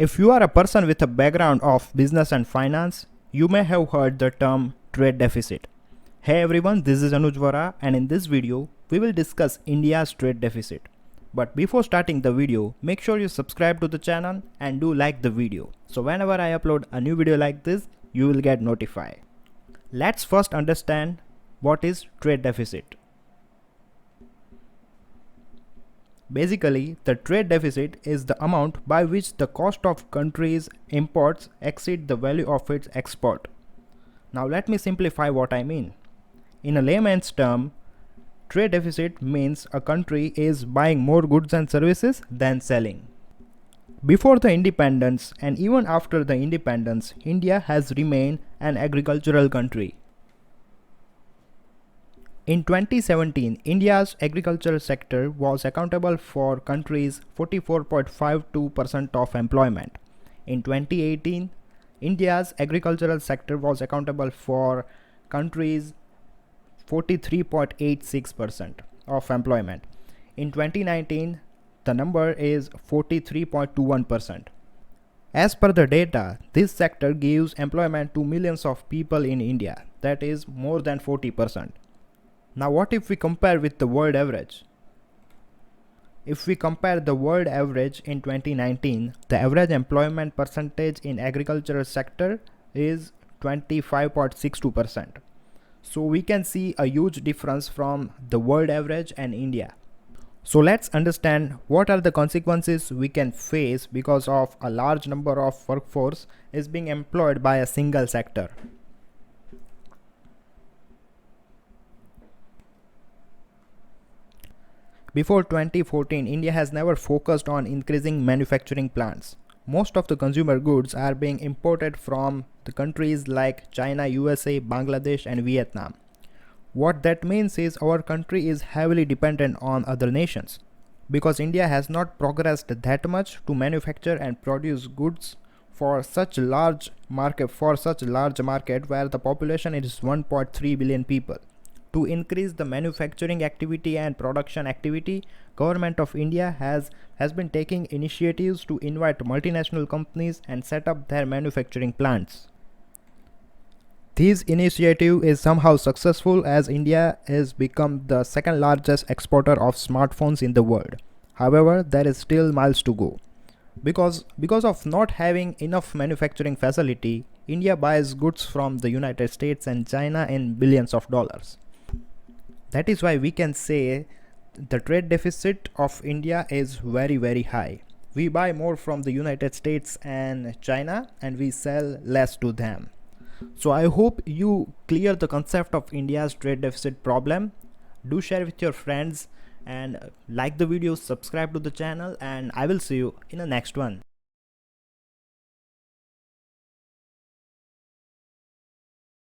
If you are a person with a background of business and finance, you may have heard the term trade deficit. Hey everyone, this is Anuj Vohra, and in this video, we will discuss India's trade deficit. But before starting the video, make sure you subscribe to the channel and do like the video. So whenever I upload a new video like this, you will get notified. Let's first understand what is trade deficit. Basically, the trade deficit is the amount by which the cost of countries' imports exceed the value of its export. Now let me simplify what I mean. In a layman's term, trade deficit means a country is buying more goods and services than selling. Before the independence and even after the independence, India has remained an agricultural country. In 2017, India's agricultural sector was accountable for country's 44.52% of employment. In 2018, India's agricultural sector was accountable for country's 43.86% of employment. In 2019, the number is 43.21%. As per the data, this sector gives employment to millions of people in India, that is more than 40%. Now what if we compare with the world average? If we compare the world average in 2019, the average employment percentage in agricultural sector is 25.62%. So we can see a huge difference from the world average and India. So let's understand what are the consequences we can face because of a large number of workforce is being employed by a single sector. Before 2014, India has never focused on increasing manufacturing plants. Most of the consumer goods are being imported from the countries like China, USA, Bangladesh and Vietnam. What that means is our country is heavily dependent on other nations because India has not progressed that much to manufacture and produce goods for such large market where the population is 1.3 billion people. To increase the manufacturing activity and production activity, Government of India has been taking initiatives to invite multinational companies and set up their manufacturing plants. This initiative is somehow successful as India has become the second largest exporter of smartphones in the world. However, there is still miles to go. Because of not having enough manufacturing facility, India buys goods from the United States and China in billions of dollars. That is why we can say the trade deficit of India is very high. We buy more from the United States and China and we sell less to them. So I hope you clear the concept of India's trade deficit problem. Do share with your friends and like the video, subscribe to the channel, and I will see you in the next one.